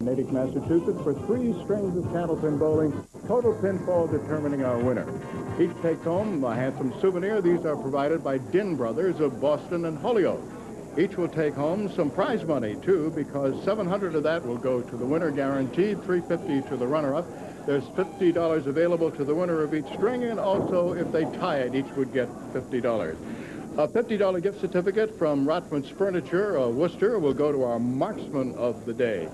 Natick, Massachusetts for 3 strings of Candlepin bowling, total pinfall determining our winner. Each takes home a handsome souvenir. These are provided by Din Brothers of Boston and Holyoke. Each will take home some prize money, too, because $700 of that will go to the winner guaranteed, $350 to the runner-up. There's $50 available to the winner of each string, and also, if they tie it, each would get $50. A $50 gift certificate from Rotman's Furniture, Worcester, will go to our marksman of the day.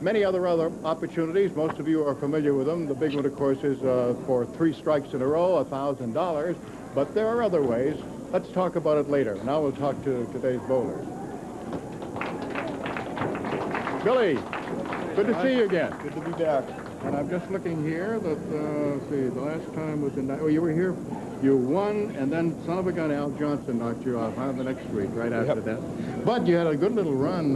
Many other opportunities. Most of you are familiar with them. The big one, of course, is for 3 strikes in a row, $1,000. But there are other ways. Let's talk about it later. Now we'll talk to today's bowlers. Billy, good to see you again. Good to be back. And I'm just looking here that, let's see, the last time was in... Oh, you were here. You won, and then son of a gun, Al Johnson knocked you off the next week, right after that. But you had a good little run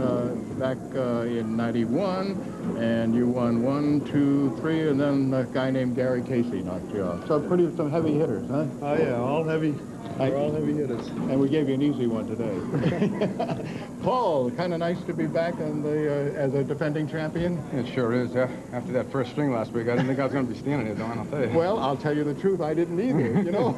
back in '91, and you won 1, 2, 3, and then a guy named Gary Casey knocked you off. So some heavy hitters, huh? Oh, yeah, all heavy. We're all heavy hitters. And we gave you an easy one today. Paul, kind of nice to be back on the as a defending champion. It sure is. After that first string last week, I didn't think I was going to be standing here, Don, I'll tell you. Well, I'll tell you the truth, I didn't either, you know,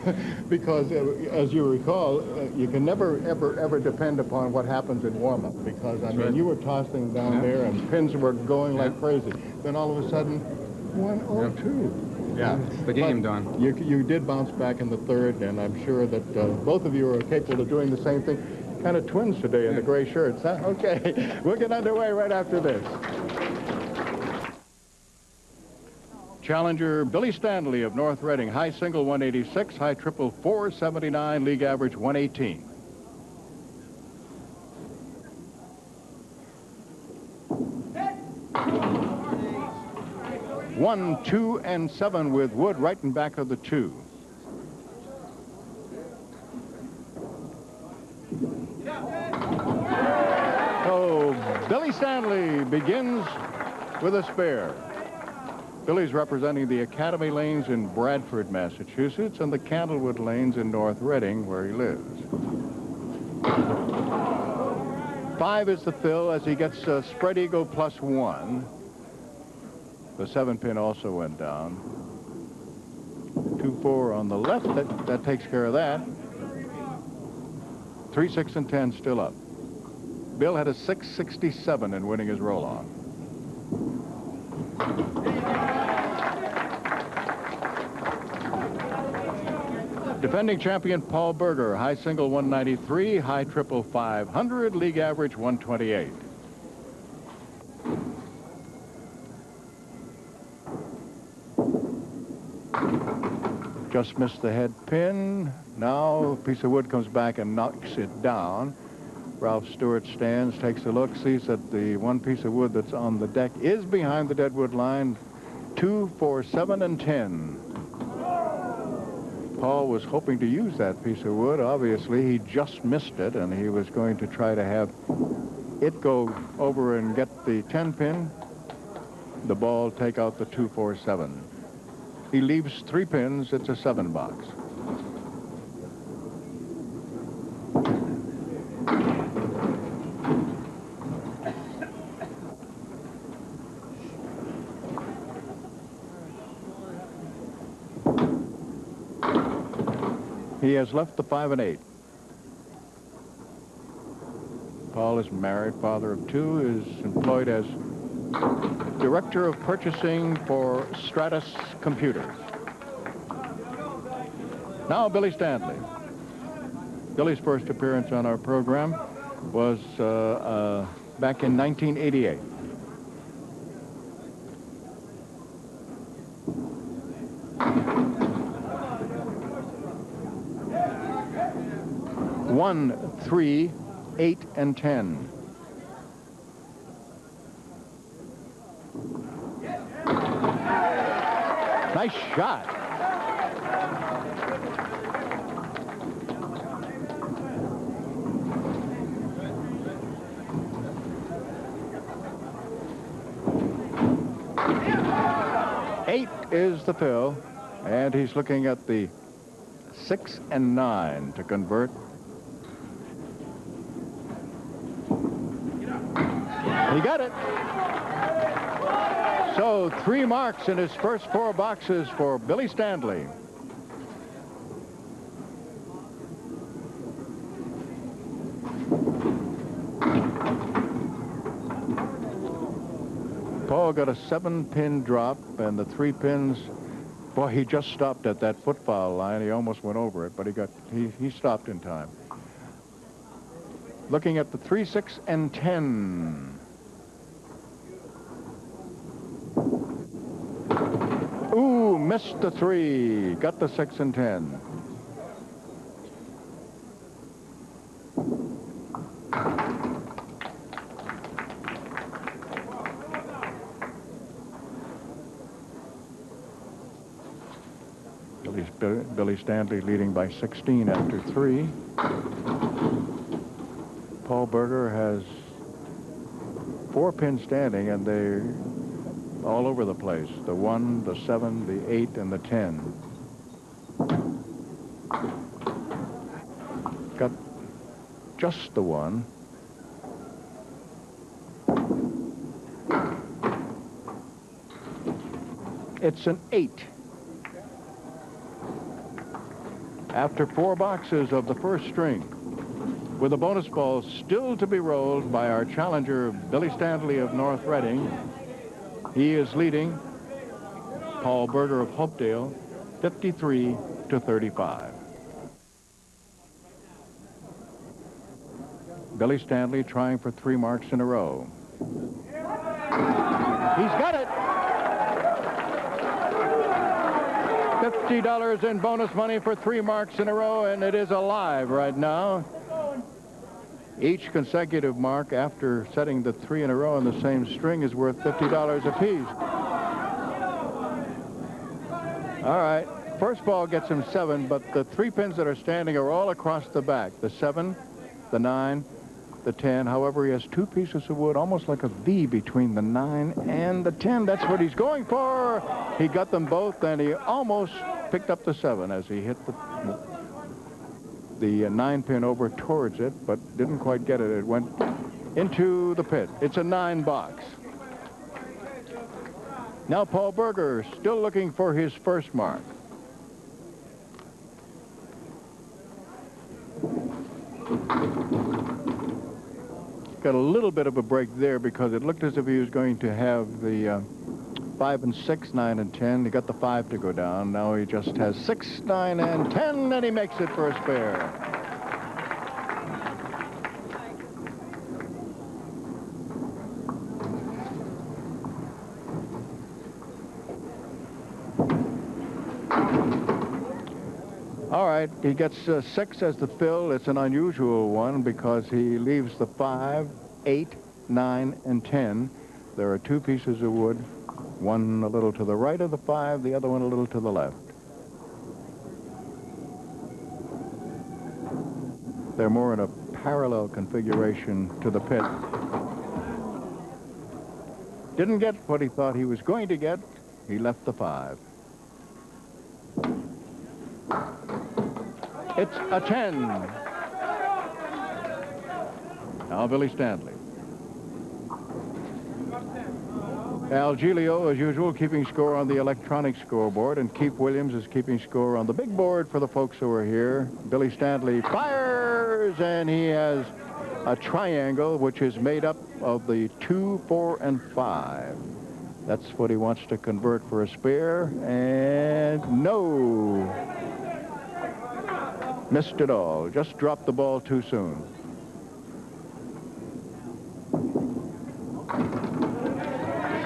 because as you recall, you can never, ever depend upon what happens in warm-up, because, I mean, you were tossing down there and pins were going like crazy. Then all of a sudden, 1 or 2. Yeah, it's the game, Don. You did bounce back in the third, and I'm sure that both of you are capable of doing the same thing. Kind of twins today in the gray shirts, huh? Okay, we'll get underway right after this. Challenger Billy Standley of North Reading, high single 186, high triple 479, league average 118. One, 2, and 7 with Wood right in back of the 2. So Billy Standley begins with a spare. Billy's representing the Academy Lanes in Bradford, Massachusetts, and the Candlewood Lanes in North Reading, where he lives. 5 is the fill as he gets a spread eagle +1. The 7-pin also went down. 2, 4 on the left. That takes care of that. 3, 6, and 10 still up. Bill had a 667 in winning his roll-on. Defending champion Paul Berger, high single 193, high triple 500, league average 128. Just missed the head pin. Now a piece of wood comes back and knocks it down. Ralph Stewart stands, takes a look, sees that the one piece of wood that's on the deck is behind the deadwood line. 2, 4, 7, and 10. Paul was hoping to use that piece of wood. Obviously, he just missed it, and he was going to try to have it go over and get the 10-pin. The ball take out the 2, 4, 7. He leaves 3 pins. It's a 7 box. He has left the 5 and 8. Paul is married, father of 2, is employed as Director of Purchasing for Stratus Computers. Now Billy Standley. Billy's first appearance on our program was back in 1988. One, 3, 8, and 10. Nice shot. Eight is the fill, and he's looking at the 6 and 9 to convert. He got it. So 3 marks in his first 4 boxes for Billy Standley. Paul got a 7-pin drop, and the 3 pins, boy, he just stopped at that foot foul line. He almost went over it, but he stopped in time. Looking at the 3, 6, and 10. Ooh, missed the 3, got the 6 and 10. Billy Standley leading by 16 after 3. Paul Berger has 4 pins standing, and they're all over the place. The 1, the 7, the 8, and the 10. Got just the 1. It's an 8. After 4 boxes of the first string, with a bonus ball still to be rolled by our challenger, Billy Standley of North Reading, he is leading Paul Berger of Hopedale 53-35. Billy Standley trying for 3 marks in a row. He's got it! $50 in bonus money for 3 marks in a row, and it is alive right now. Each consecutive mark after setting the 3 in a row on the same string is worth $50 apiece. All right, first ball gets him 7, but the 3 pins that are standing are all across the back. The 7, the 9, the 10. However, he has 2 pieces of wood, almost like a V between the 9 and the 10. That's what he's going for. He got them both, and he almost picked up the 7 as he hit the 9 pin over towards it, but didn't quite get it. It went into the pit. It's a 9 box. Now Paul Berger still looking for his first mark. Got a little bit of a break there because it looked as if he was going to have the 5 and 6, 9 and 10. He got the 5 to go down. Now he just has 6, 9, and 10, and he makes it for a spare. All right, he gets 6 as the fill. It's an unusual one because he leaves the 5, 8, 9, and 10. There are 2 pieces of wood, one a little to the right of the 5, the other one a little to the left. They're more in a parallel configuration to the pit. Didn't get what he thought he was going to get. He left the 5. It's a 10. Now Billy Standley. Al Giglio, as usual, keeping score on the electronic scoreboard, and Keith Williams is keeping score on the big board for the folks who are here. Billy Standley fires, and he has a triangle, which is made up of the 2, 4, and 5. That's what he wants to convert for a spare, and no. Missed it all. Just dropped the ball too soon.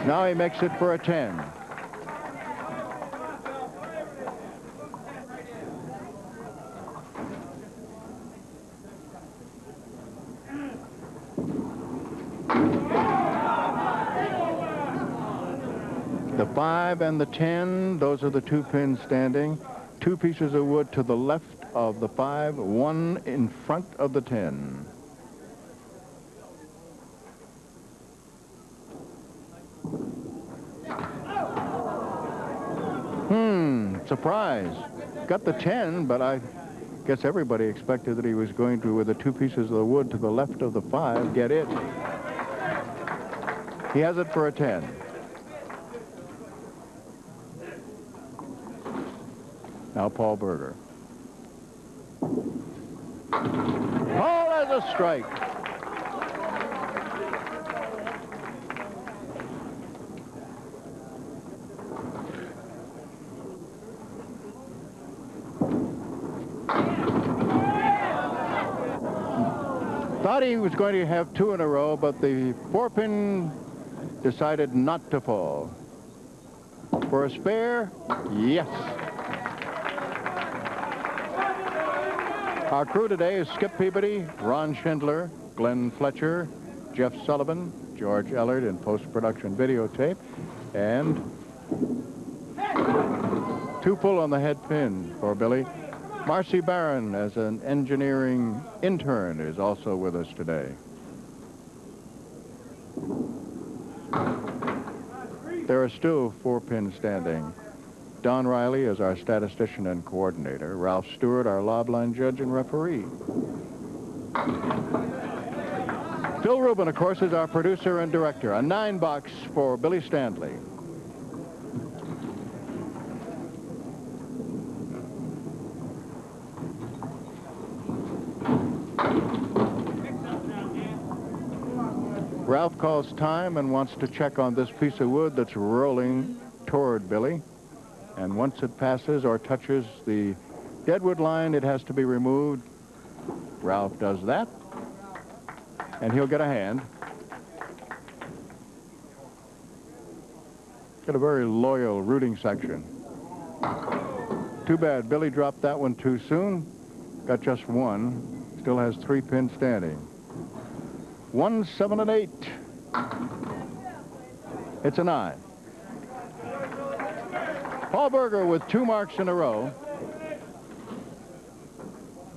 Now he makes it for a 10. The 5 and the 10, those are the 2 pins standing. 2 pieces of wood to the left of the 5, 1 in front of the 10. Surprise. Got the 10, but I guess everybody expected that he was going to, with the 2 pieces of the wood to the left of the 5, get it. He has it for a 10. Now Paul Berger. Paul has a strike. Thought he was going to have 2 in a row, but the 4-pin decided not to fall. For a spare, yes. Our crew today is Skip Peabody, Ron Schindler, Glenn Fletcher, Jeff Sullivan, George Ellard in post-production videotape, and 2 full on the head pin for Billy. Marcy Barron, as an engineering intern, is also with us today. There are still 4 pins standing. Don Riley is our statistician and coordinator. Ralph Stewart, our lob line judge and referee. Phil Rubin, of course, is our producer and director. A 9-box for Billy Standley. Ralph calls time and wants to check on this piece of wood that's rolling toward Billy. And once it passes or touches the deadwood line, it has to be removed. Ralph does that, and he'll get a hand. Got a very loyal rooting section. Too bad Billy dropped that one too soon. Got just 1. Still has 3 pins standing. 1, 7, and 8. It's a 9. Paul Berger with 2 marks in a row.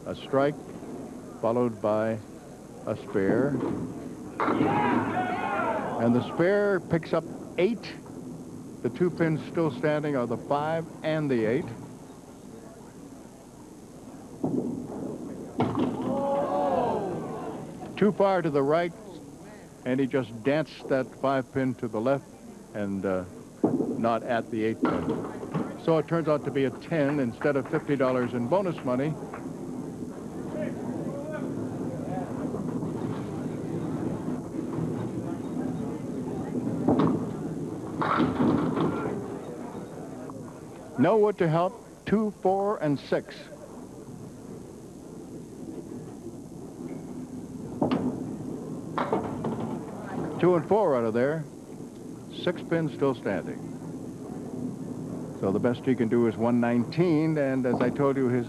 A strike followed by a spare. And the spare picks up 8. The 2 pins still standing are the 5 and the 8. Too far to the right, and he just danced that 5 pin to the left and not at the 8 pin. So it turns out to be a 10 instead of $50 in bonus money. No wood to help. 2, 4, and 6. Two and 4 out of there. 6 pins still standing. So the best he can do is 119, and as I told you, his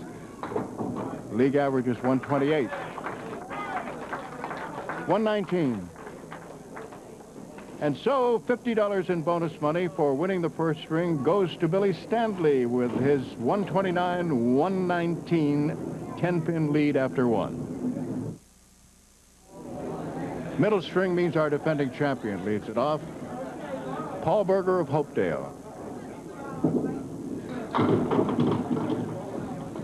league average is 128. 119. And so $50 in bonus money for winning the first string goes to Billy Standley with his 129-119 10-pin lead after 1. Middle string means our defending champion leads it off. Paul Berger of Hopedale.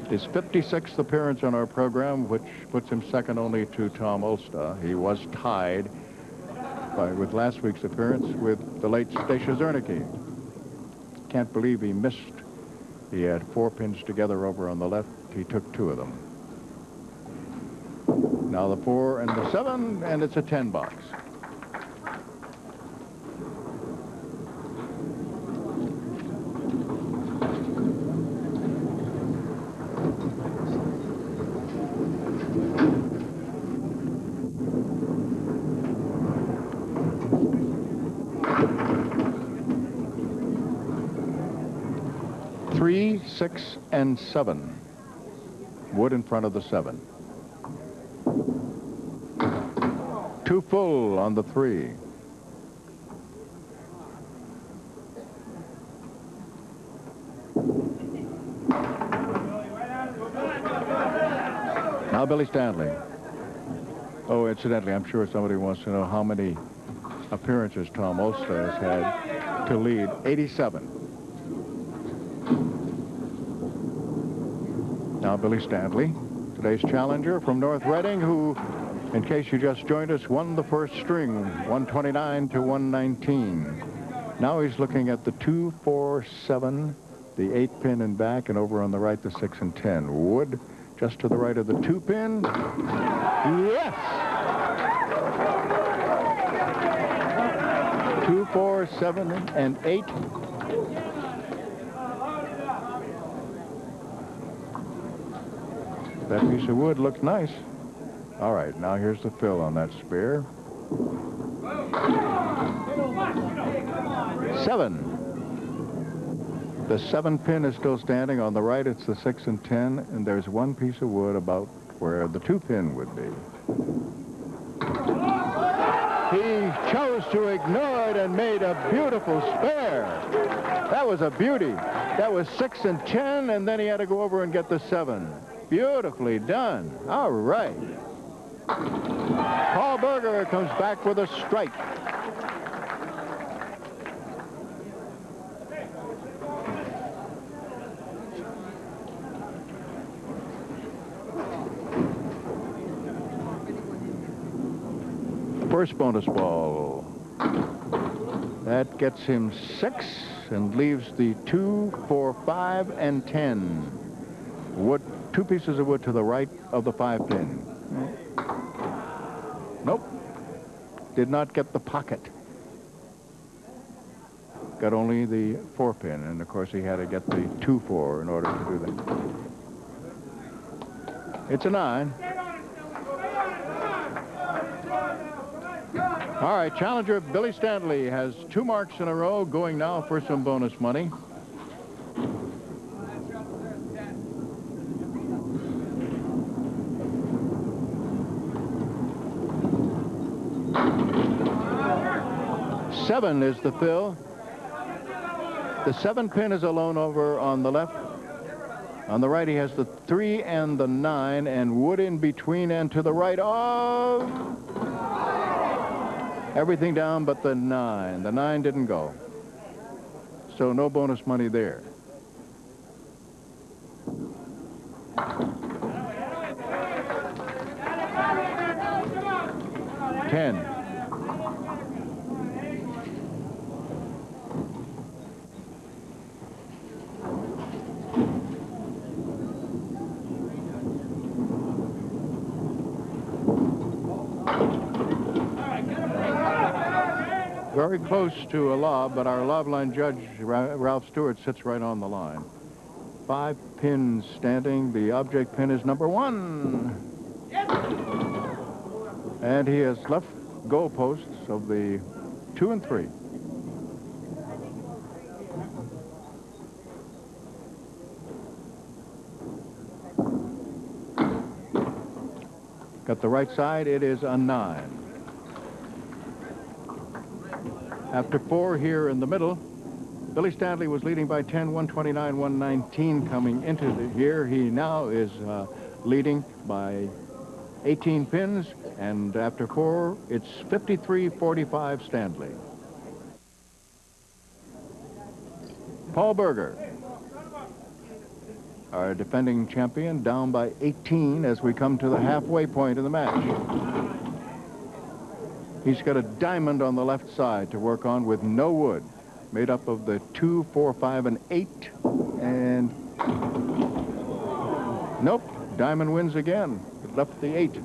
His 56th appearance on our program, which puts him second only to Tom Ulsta. He was tied with last week's appearance with the late Stacia Zernicke. Can't believe he missed. He had 4 pins together over on the left. He took 2 of them. Now the 4 and the 7, and it's a 10 box. Three, 6, and 7. Wood in front of the 7. 2 full on the 3. Now Billy Standley. Oh, incidentally, I'm sure somebody wants to know how many appearances Tom Ulsta has had to lead. 87. Now Billy Standley, today's challenger from North Reading, who, in case you just joined us, won the first string, 129 to 119. Now he's looking at the 2, 4, 7, the 8 pin and back, and over on the right, the 6 and 10. Wood just to the right of the 2 pin. Yes! 2, 4, 7, and 8. That piece of wood looked nice. All right, now here's the fill on that spear. 7. The 7 pin is still standing. On the right, it's the 6 and 10, and there's one piece of wood about where the 2 pin would be. He chose to ignore it and made a beautiful spare. That was a beauty. That was 6 and 10, and then he had to go over and get the 7. Beautifully done. All right. Paul Berger comes back with a strike. First bonus ball. That gets him 6 and leaves the 2, 4, 5, and 10. Wood, 2 pieces of wood to the right of the 5 pin. Nope. Did not get the pocket. Got only the 4 pin, and of course he had to get the 2, 4 in order to do that. It's a 9. All right, challenger Billy Standley has 2 marks in a row, going now for some bonus money. Seven is the fill. The 7 pin is alone over on the left. On the right, he has the 3 and the 9, and wood in between and to the right of... everything down but the 9. The 9 didn't go. So no bonus money there. $10. Very close to a lob, but our lob line judge, Ralph Stewart, sits right on the line. 5 pins standing. The object pin is number 1. And he has left goalposts of the 2 and 3. Got the right side. It is a 9. After 4 here in the middle, Billy Standley was leading by 10, 129, 119 coming into the here. He now is leading by 18 pins, and after 4, it's 53-45 Standley. Paul Berger, our defending champion, down by 18 as we come to the halfway point of the match. He's got a diamond on the left side to work on with no wood, made up of the 2, 4, 5, and 8. And nope, diamond wins again. It left the 8.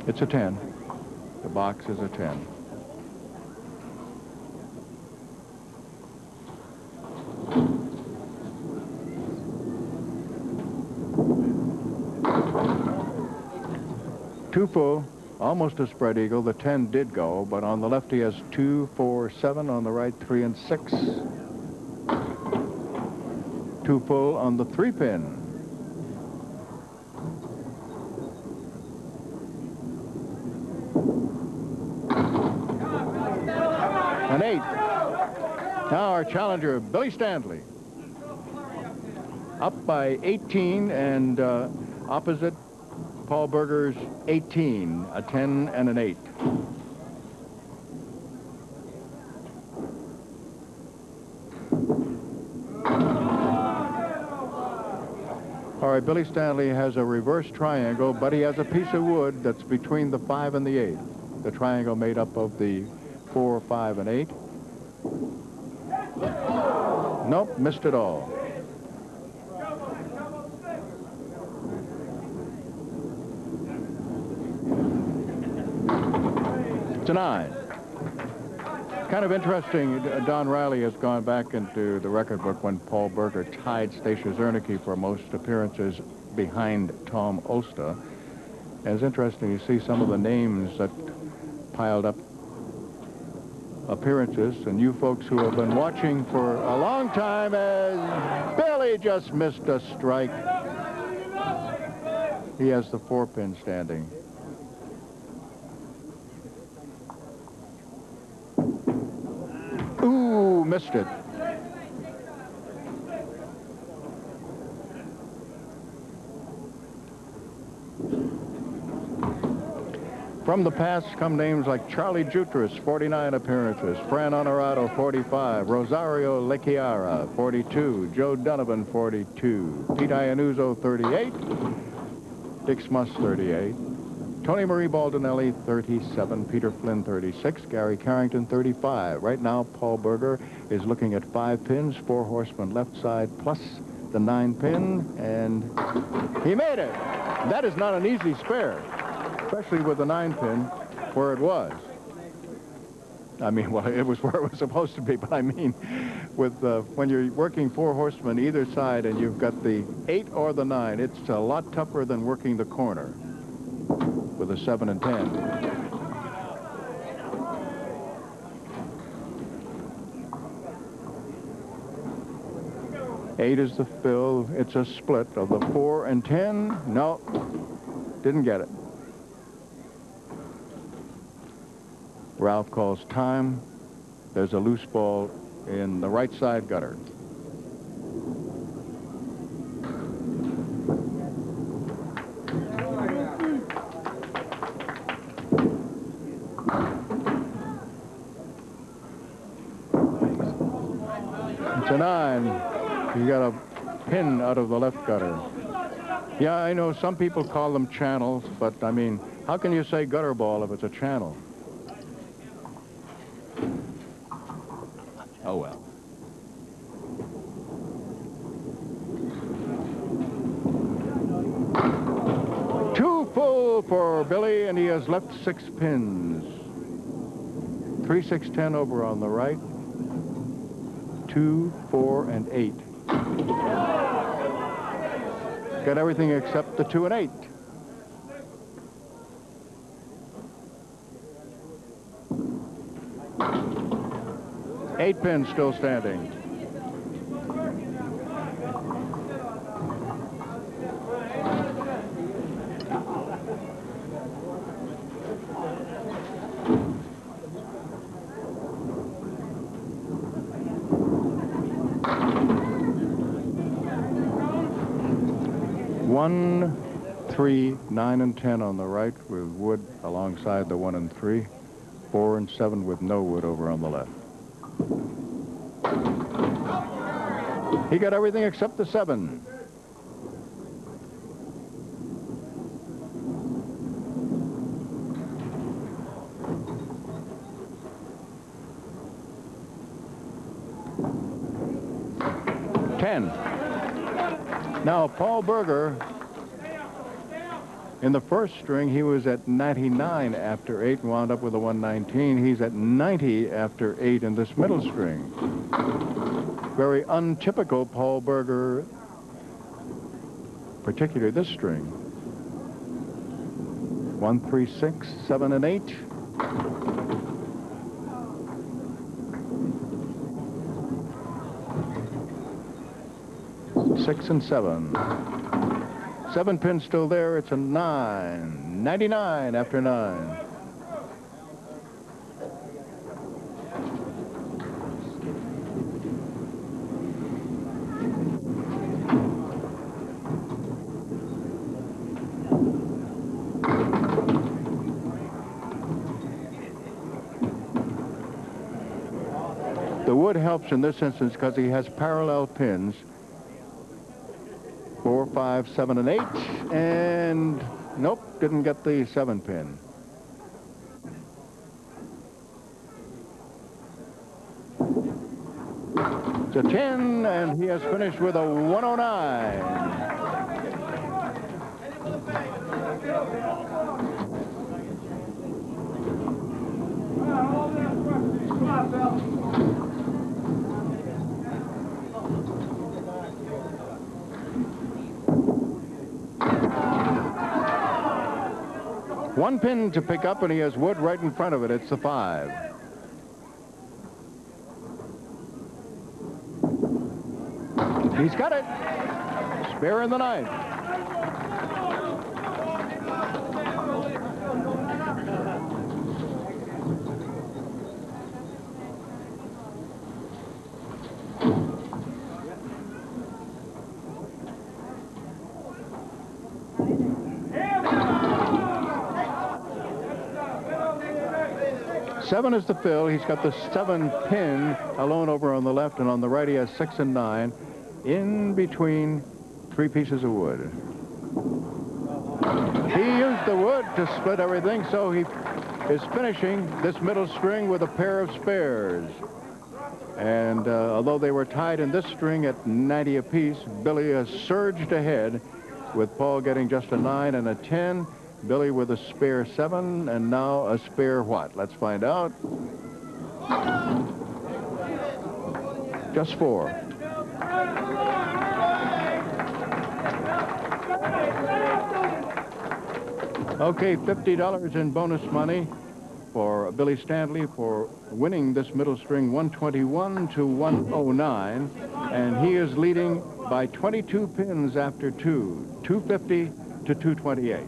It's a 10. The box is a 10. Two full, almost a spread eagle. The 10 did go, but on the left he has 2, 4, 7. On the right, 3 and 6. 2 full on the 3 pin. An 8. Now our challenger, Billy Standley, up by 18, and opposite Paul Berger's 18, a 10 and an 8. All right, right, Billy Standley has a reverse triangle, but he has a piece of wood that's between the 5 and the 8. The triangle made up of the 4, 5, and 8. Nope, missed it all. It's a 9. Kind of interesting, Don Riley has gone back into the record book when Paul Berger tied Stacia Zernike for most appearances behind Tom Osta. And it's interesting to see some of the names that piled up appearances, and you folks who have been watching for a long time, as Billy just missed a strike. He has the 4-pin standing. Ooh, missed it. From the past come names like Charlie Jutras, 49 appearances, Fran Honorado, 45, Rosario Lechiara, 42, Joe Donovan, 42, Pete Iannuzzo, 38, Dick Smuss, 38, Tony Marie Baldinelli, 37, Peter Flynn, 36, Gary Carrington, 35. Right now, Paul Berger is looking at 5 pins, 4 horsemen left side, plus the 9-pin, and he made it. That is not an easy spare, especially with the 9-pin where it was. I mean, well, it was where it was supposed to be, but I mean, with when you're working 4 horsemen either side and you've got the 8 or the 9, it's a lot tougher than working the corner with a 7 and 10. Eight is the fill. It's a split of the 4 and 10. No, didn't get it. Ralph calls time. There's a loose ball in the right side gutter. It's a 9. You got a pin out of the left gutter. Yeah, I know some people call them channels, but I mean, how can you say gutter ball if it's a channel? Oh, well. Too full for Billy, and he has left 6 pins. 3, 6, 10 over on the right. 2, 4, and 8. Got everything except the 2 and 8. Eight pins still standing. One, 3, 9, and 10 on the right with wood alongside the 1 and 3. 4 and 7 with no wood over on the left. He got everything except the 7. Now, Paul Berger, in the first string, he was at 99 after 8 and wound up with a 119. He's at 90 after 8 in this middle string. Very untypical Paul Berger, particularly this string. 1, 3, 6, 7, and 8. Six and 7. 7 pins still there. It's a 9. 99 after 9. The wood helps in this instance because he has parallel pins 4, 5, 7, and 8. And nope, didn't get the 7 pin. It's a 10, and he has finished with a 109. One pin to pick up, and he has wood right in front of it. It's the 5. He's got it. Spare in the 9th. Seven is the fill. He's got the 7 pin alone over on the left, and on the right he has 6 and 9 in between 3 pieces of wood. He used the wood to split everything, so he is finishing this middle string with a pair of spares. And although they were tied in this string at 90 apiece, Billy has surged ahead with Paul getting just a 9 and a 10. Billy with a spare 7, and now a spare what? Let's find out. Just 4. Okay, $50 in bonus money for Billy Standley for winning this middle string 121 to 109, and he is leading by 22 pins after 2, 250 to 228.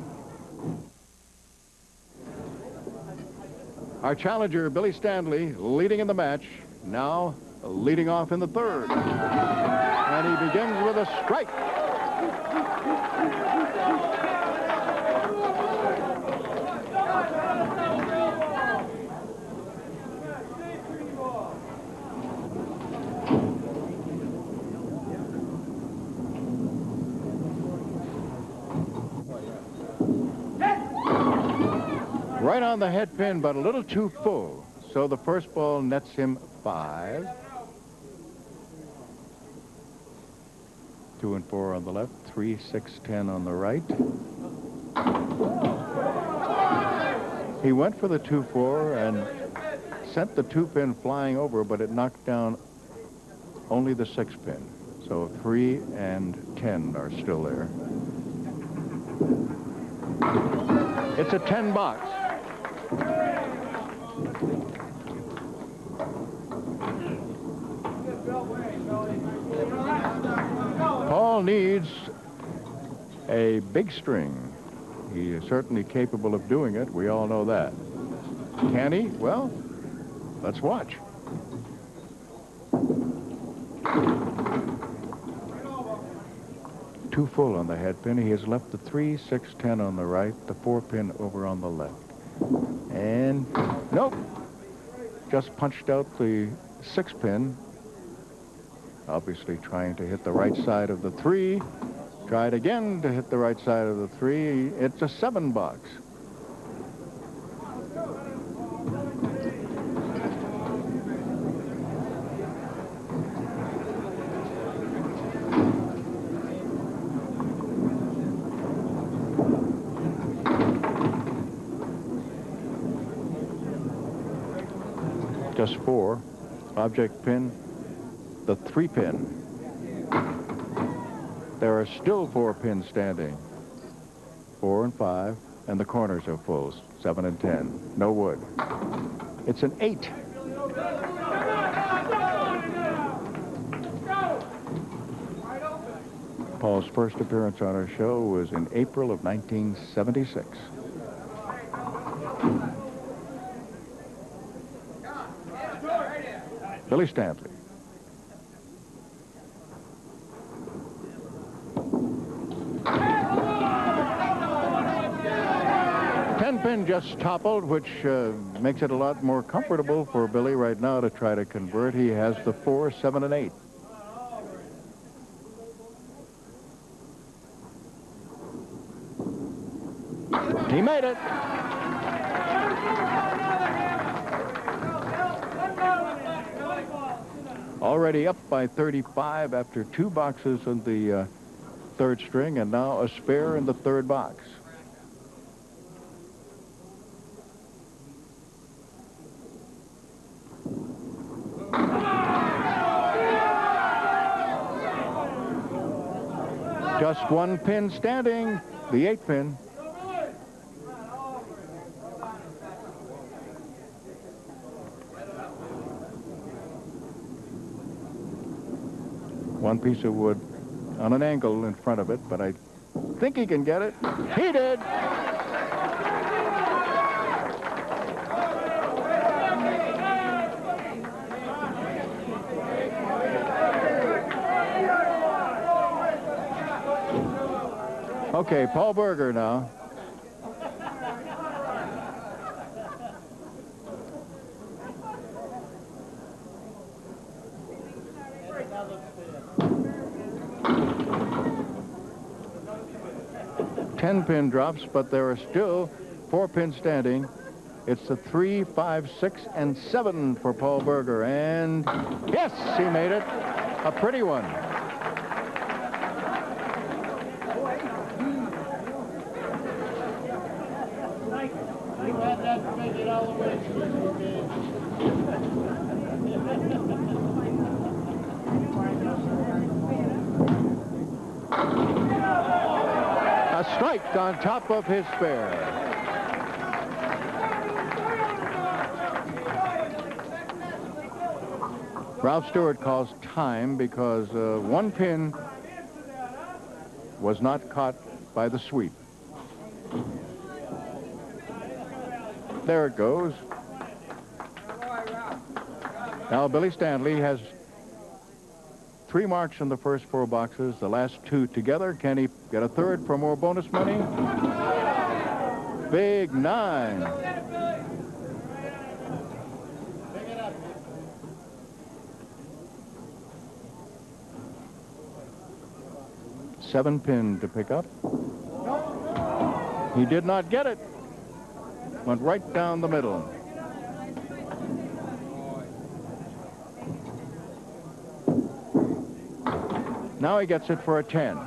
Our challenger, Billy Standley, leading in the match, now leading off in the 3rd. And he begins with a strike. Right on the head pin, but a little too full. So the first ball nets him 5. 2 and 4 on the left, 3, 6, 10 on the right. He went for the 2-4 and sent the 2 pin flying over, but it knocked down only the 6 pin. So 3 and 10 are still there. It's a 10 box. Paul needs a big string. He is certainly capable of doing it. We all know that. Can he? Well, let's watch. Too full on the head pin. He has left the 3, 6, 10 on the right, the 4 pin over on the left. And nope, just punched out the 6 pin. Obviously trying to hit the right side of the 3. Tried again to hit the right side of the 3. It's a 7 box. Just 4. Object pin, the 3 pin. There are still 4 pins standing. 4 and 5, and the corners are full. 7 and 10. No wood. It's an 8. Paul's first appearance on our show was in April of 1976. Billy Standley. Pin just toppled, which makes it a lot more comfortable for Billy right now to try to convert. He has the 4, 7, and 8. He made it. Already up by 35 after 2 boxes in the third string, and now a spare in the third box. Just 1 pin standing, the 8 pin. One piece of wood on an angle in front of it, but I think he can get it. He did! Okay, Paul Berger now. Ten pin drops, but there are still 4 pins standing. It's the 3, 5, 6, and 7 for Paul Berger, and yes, he made it. A pretty one. A strike on top of his spare. Ralph Stewart calls time because 1 pin was not caught by the sweep. There it goes. Now Billy Standley has 3 marks in the first 4 boxes, the last 2 together. Can he get a third for more bonus money? Big 9. Seven pin to pick up. He did not get it. Went right down the middle. Now he gets it for a 10.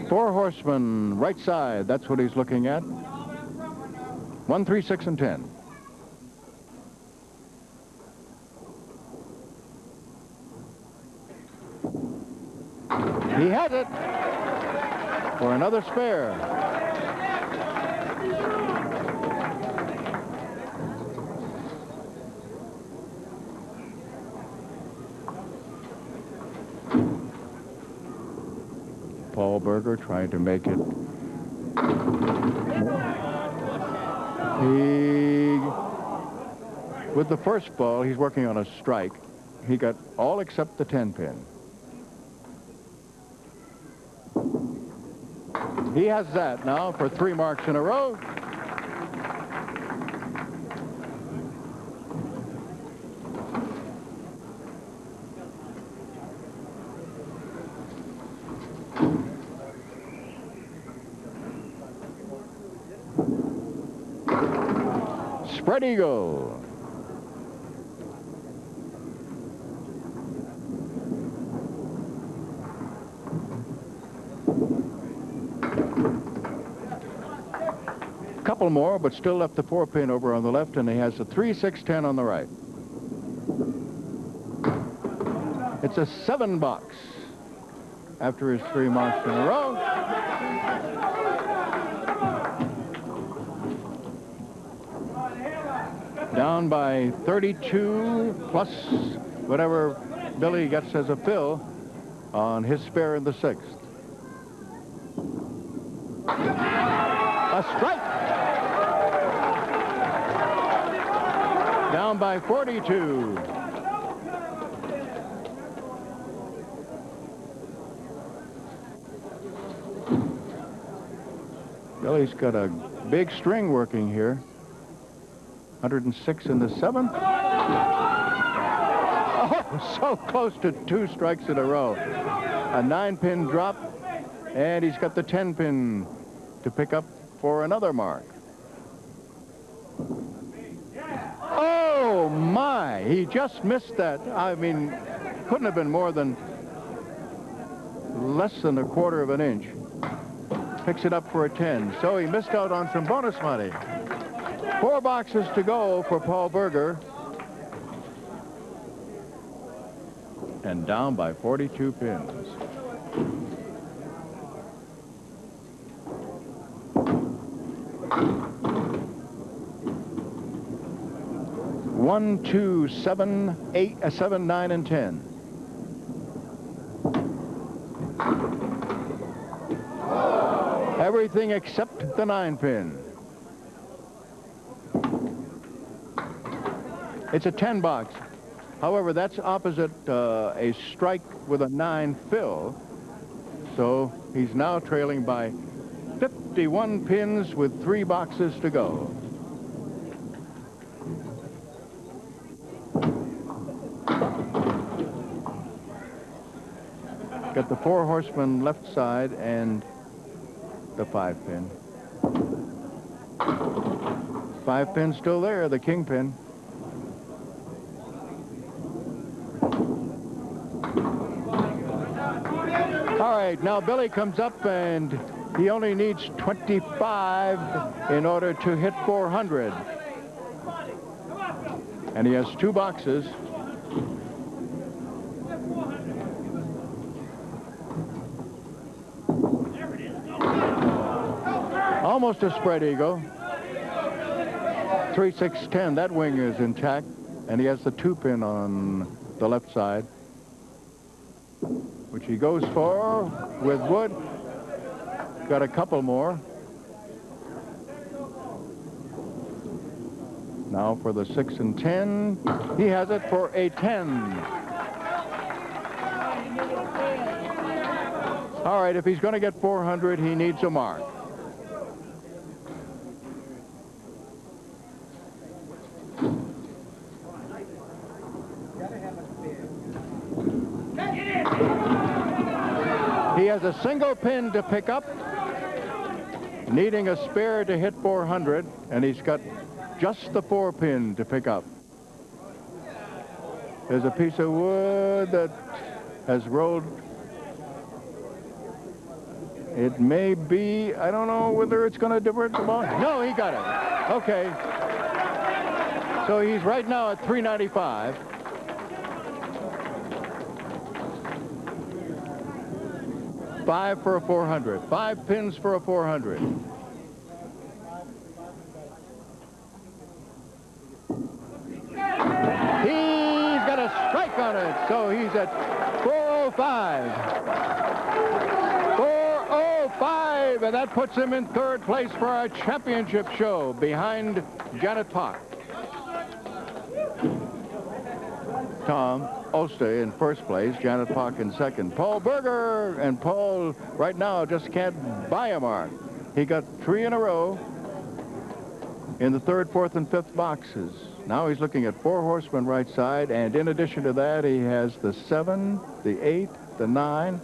Four horsemen, right side. That's what he's looking at. 1, 3, 6, and 10. He has it for another spare. Paul Berger trying to make it. With the first ball, he's working on a strike. He got all except the 10 pin. He has that now for 3 marks in a row. Spread eagle. Couple more, but still left the 4 pin over on the left, and he has a 3, 6, 10 on the right. It's a 7 box after his 3 marks in a row. Down by 32 plus whatever Billy gets as a fill on his spare in the 6th. A strike. Down by 42. Billy's got a big string working here. 106 in the 7th. Oh, so close to 2 strikes in a row. A 9-pin drop, and he's got the 10-pin to pick up for another mark. Oh, my. He just missed that. I mean, couldn't have been more than less than a quarter of an inch. Picks it up for a 10. So he missed out on some bonus money. 4 boxes to go for Paul Berger. And down by 42 pins. One, 2, 7, 8, 7, 9, and 10. Everything except the 9-pin. It's a 10 box. However, that's opposite a strike with a 9 fill. So he's now trailing by 51 pins with 3 boxes to go. Got the 4 horsemen left side and the 5-pin. 5-pin still there, the kingpin. All right, now Billy comes up and he only needs 25 in order to hit 400. And he has 2 boxes. Almost a spread eagle. 3, 6, 10. That wing is intact, and he has the 2-pin on the left side, which he goes for with wood. Got a couple more. Now for the 6 and 10. He has it for a 10. All right, if he's going to get 400, he needs a mark. He has a single pin to pick up, needing a spare to hit 400, and he's got just the 4-pin to pick up. There's a piece of wood that has rolled. It may be, I don't know whether it's going to divert the ball. No, he got it. Okay. So he's right now at 395. $5 for a 400. 5 pins for a 400. He's got a strike on it, so he's at 405. 405, and that puts him in 3rd place for our championship show, behind Janet Park. Tom Oster in 1st place, Janet Park in 2nd. Paul Berger, and Paul right now just can't buy a mark. He got 3 in a row in the 3rd, 4th, and 5th boxes. Now he's looking at 4 horsemen right side, and in addition to that, he has the 7, the 8, the 9,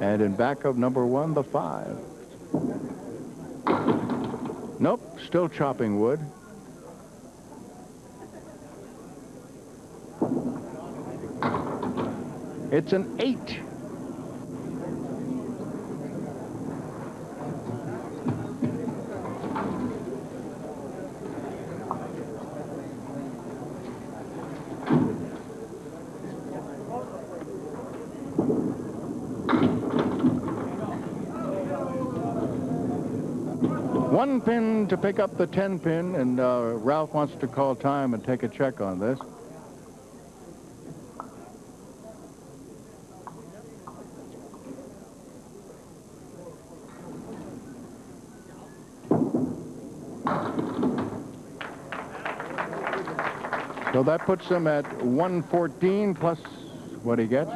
and in back of number 1, the 5. Nope, still chopping wood. It's an 8. One pin to pick up the 10-pin, and Ralph wants to call time and take a check on this. So that puts him at 114 plus what he gets.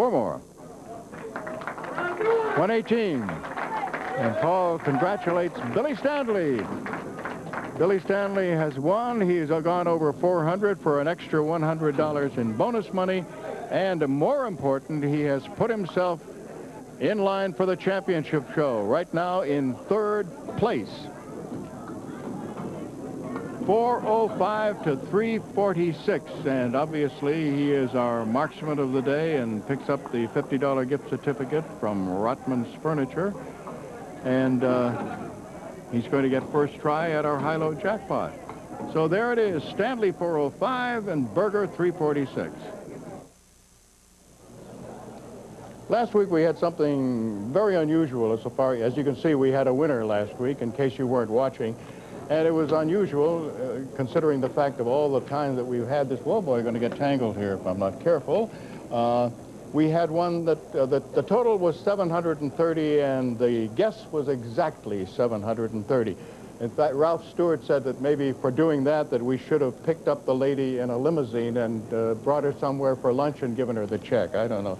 4 more. 118. And Paul congratulates Billy Standley. Billy Standley has won. He's gone over 400 for an extra $100 in bonus money. And more important, he has put himself in line for the championship show. Right now in 3rd place. 405 to 346. And obviously he is our marksman of the day and picks up the $50 gift certificate from Rotman's Furniture. And he's going to get first try at our high-low jackpot. So there it is, Standley 405 and Berger 346. Last week we had something very unusual as far as you can see. We had a winner last week, in case you weren't watching. And it was unusual, considering the fact of all the time that we've had this. Whoa, boy, going to get tangled here if I'm not careful. We had one that the total was 730, and the guess was exactly 730. In fact, Ralph Stewart said that maybe for doing that we should have picked up the lady in a limousine and brought her somewhere for lunch and given her the check. I don't know.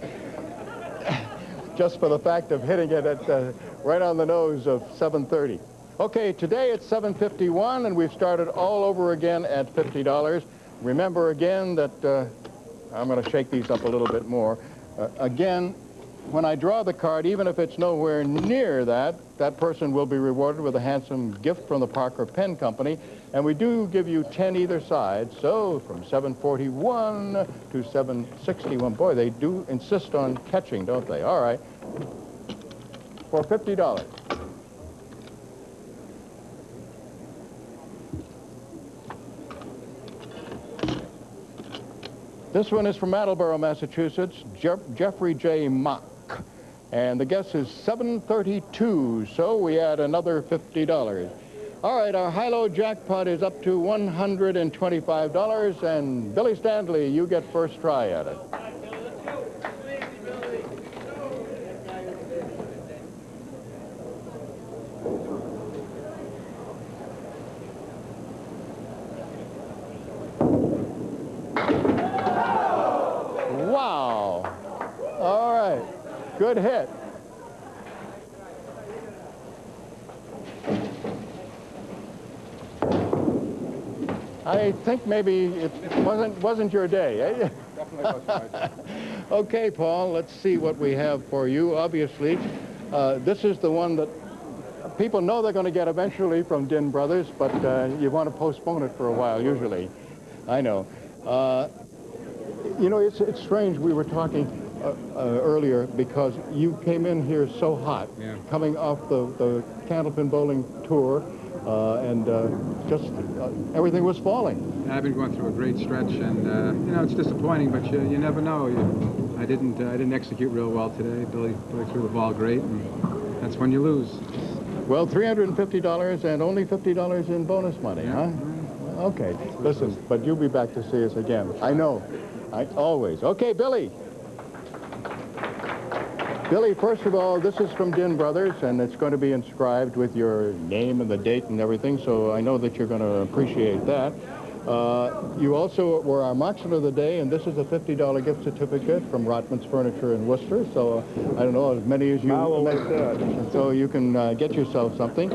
Just for the fact of hitting it at right on the nose of 730. Okay, today it's 751, and we've started all over again at $50. Remember again that I'm going to shake these up a little bit more. Again, when I draw the card, even if it's nowhere near that person will be rewarded with a handsome gift from the Parker Pen Company. And we do give you 10 either side. So from 741 to 761. Boy, they do insist on catching, don't they? All right. For $50. This one is from Attleboro, Massachusetts, Jeffrey J. Mock. And the guess is 732, so we add another $50. All right, our high-low jackpot is up to $125, and Billy Standley, you get first try at it. Wow. All right. Good hit. I think maybe it wasn't your day, eh? Definitely wasn't my day. Okay, Paul, let's see what we have for you. Obviously, this is the one that people know they're going to get eventually from Din Brothers, but you want to postpone it for a while, usually. I know. You know, it's strange. We were talking earlier because you came in here so hot, yeah, coming off the Candlepin bowling tour, and just everything was falling. I've been going through a great stretch, and you know, it's disappointing, but you never know. I didn't execute real well today. Billy threw the ball great, and that's when you lose. Well, $350 and only $50 in bonus money, yeah, huh? Okay, listen, but you'll be back to see us again. I know. Always. Okay, Billy. Billy, first of all, this is from Din Brothers, and it's going to be inscribed with your name and the date and everything, so I know that you're going to appreciate that. You also were our marksman of the day, and this is a $50 gift certificate from Rotman's Furniture in Worcester, so I don't know, as many as you so you can get yourself something.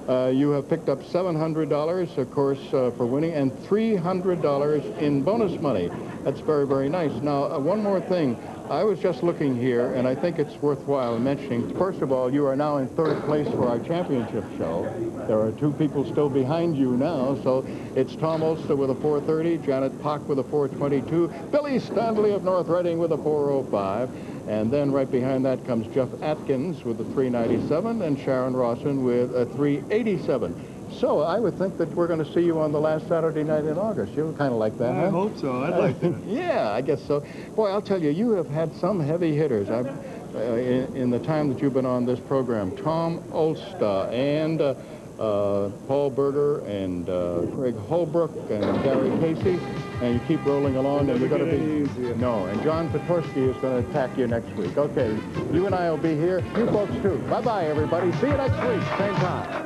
You have picked up $700, of course, for winning, and $300 in bonus money. That's very, very nice. Now, one more thing. I was just looking here, and I think it's worthwhile mentioning. First of all, you are now in 3rd place for our championship show. There are 2 people still behind you now, so it's Tom Ulster with a 430, Janet Pock with a 422, Billy Standley of North Reading with a 405, and then right behind that comes Jeff Atkins with a 397, and Sharon Rawson with a 387. So I would think that we're going to see you on the last Saturday night in August. You kind of like that, huh? I hope so. I'd like that. Yeah, I guess so. Boy, I'll tell you, you have had some heavy hitters in the time that you've been on this program. Tom Ulster and Paul Berger and Craig Holbrook and Gary Casey, and you keep rolling along, and you're going to be... No, and John Petorsky is going to attack you next week. Okay, you and I will be here. You folks, too. Bye-bye, everybody. See you next week, same time.